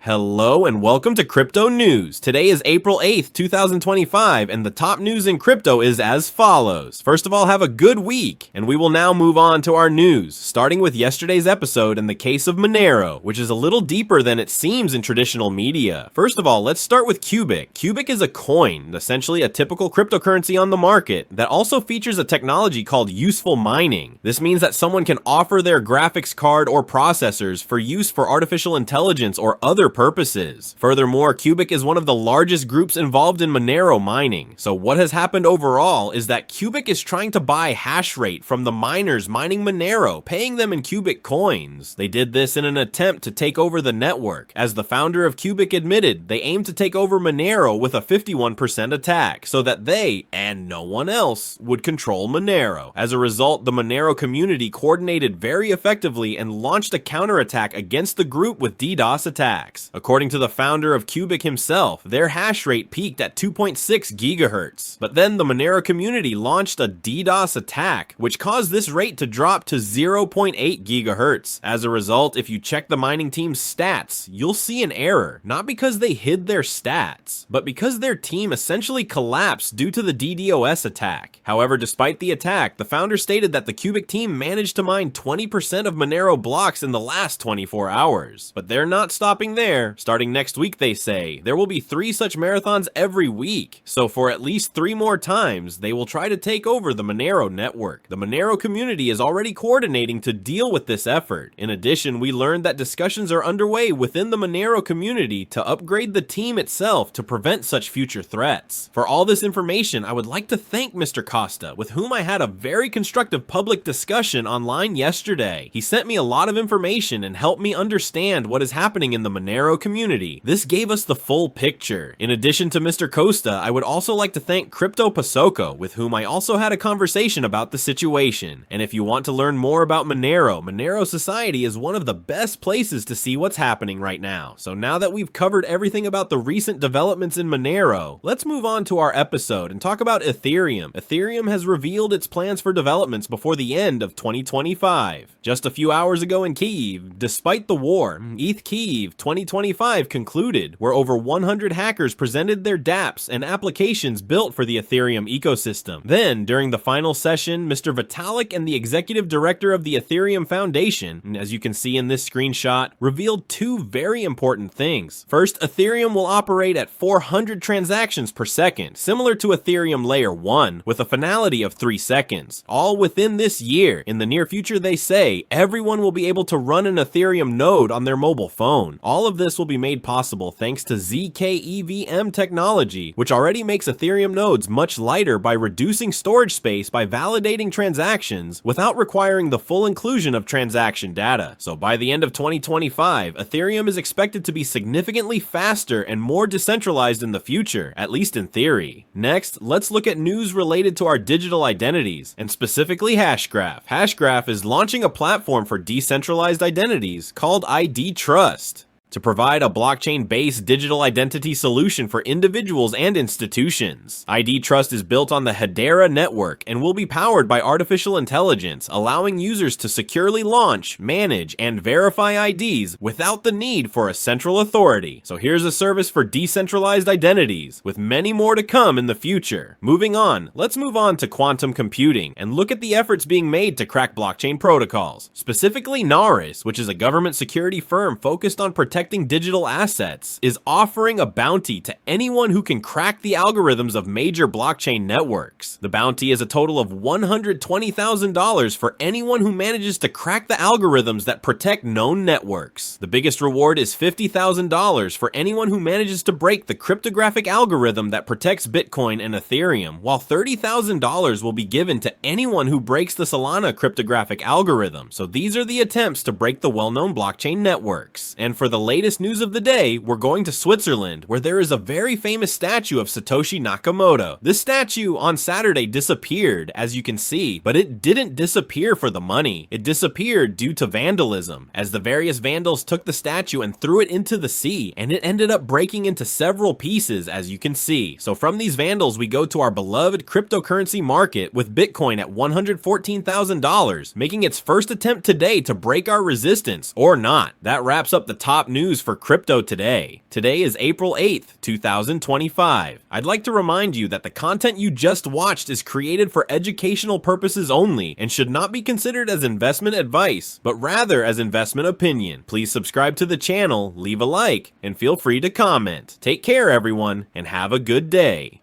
Hello and welcome to Crypto News. Today is April 8th, 2025, and the top news in crypto is as follows. First of all, have a good week, and we will now move on to our news, starting with yesterday's episode and the case of Monero, which is a little deeper than it seems in traditional media. First of all, let's start with Cubic. Cubic is a coin, essentially a typical cryptocurrency on the market, that also features a technology called useful mining. This means that someone can offer their graphics card or processors for use for artificial intelligence or other purposes. Furthermore, Cubic is one of the largest groups involved in Monero mining. So what has happened overall is that Cubic is trying to buy hash rate from the miners mining Monero, paying them in Cubic coins. They did this in an attempt to take over the network. As the founder of Cubic admitted, they aim to take over Monero with a 51% attack, so that they, and no one else, would control Monero. As a result, the Monero community coordinated very effectively and launched a counterattack against the group with DDoS attacks. According to the founder of Cubic himself, their hash rate peaked at 2.6 gigahertz. But then the Monero community launched a DDoS attack, which caused this rate to drop to 0.8 gigahertz. As a result, if you check the mining team's stats, you'll see an error, not because they hid their stats, but because their team essentially collapsed due to the DDoS attack. However, despite the attack, the founder stated that the Cubic team managed to mine 20% of Monero blocks in the last 24 hours. But they're not stopping there. Starting next week, they say, there will be 3 such marathons every week. So for at least 3 more times, they will try to take over the Monero network. The Monero community is already coordinating to deal with this effort. In addition, we learned that discussions are underway within the Monero community to upgrade the team itself to prevent such future threats. For all this information, I would like to thank Mr. Costa, with whom I had a very constructive public discussion online yesterday. He sent me a lot of information and helped me understand what is happening in the Monero community. This gave us the full picture. In addition to Mr. Costa, I would also like to thank Crypto Pasoko, with whom I also had a conversation about the situation. And if you want to learn more about Monero Society is one of the best places to see what's happening right now. So now that we've covered everything about the recent developments in Monero, let's move on to our episode and talk about Ethereum. Ethereum has revealed its plans for developments before the end of 2025. Just a few hours ago in Kyiv, despite the war, ETHKyiv 2025 concluded, where over 100 hackers presented their dApps and applications built for the Ethereum ecosystem. Then, during the final session, Mr. Vitalik and the executive director of the Ethereum Foundation, as you can see in this screenshot, revealed 2 very important things. First, Ethereum will operate at 400 transactions per second, similar to Ethereum Layer 1, with a finality of 3 seconds. All within this year. In the near future, they say, everyone will be able to run an Ethereum node on their mobile phone. All of this will be made possible thanks to ETHKyiv technology, which already makes Ethereum nodes much lighter by reducing storage space by validating transactions without requiring the full inclusion of transaction data. So by the end of 2025, Ethereum is expected to be significantly faster and more decentralized in the future, at least in theory. Next, let's look at news related to our digital identities, and specifically Hashgraph. Hashgraph is launching a platform for decentralized identities called IDTrust, to provide a blockchain-based digital identity solution for individuals and institutions. IDTrust is built on the Hedera network and will be powered by artificial intelligence, allowing users to securely launch, manage, and verify IDs without the need for a central authority. So here's a service for decentralized identities, with many more to come in the future. Moving on, let's move on to quantum computing and look at the efforts being made to crack blockchain protocols. Specifically, Naoris, which is a government security firm focused on protecting digital assets, is offering a bounty to anyone who can crack the algorithms of major blockchain networks. The bounty is a total of $120,000 for anyone who manages to crack the algorithms that protect known networks. The biggest reward is $50,000 for anyone who manages to break the cryptographic algorithm that protects Bitcoin and Ethereum, while $30,000 will be given to anyone who breaks the Solana cryptographic algorithm. So these are the attempts to break the well-known blockchain networks. And for the latest news of the day, we're going to Switzerland, where there is a very famous statue of Satoshi Nakamoto. This statue on Saturday disappeared, as you can see, but it didn't disappear for the money. It disappeared due to vandalism, as the various vandals took the statue and threw it into the sea, and it ended up breaking into several pieces, as you can see. So from these vandals, we go to our beloved cryptocurrency market, with Bitcoin at $114,000, making its first attempt today to break our resistance, or not. That wraps up the top news for crypto today. Today is April 8th, 2025. I'd like to remind you that the content you just watched is created for educational purposes only and should not be considered as investment advice, but rather as investment opinion. Please subscribe to the channel, leave a like, and feel free to comment. Take care everyone, and have a good day.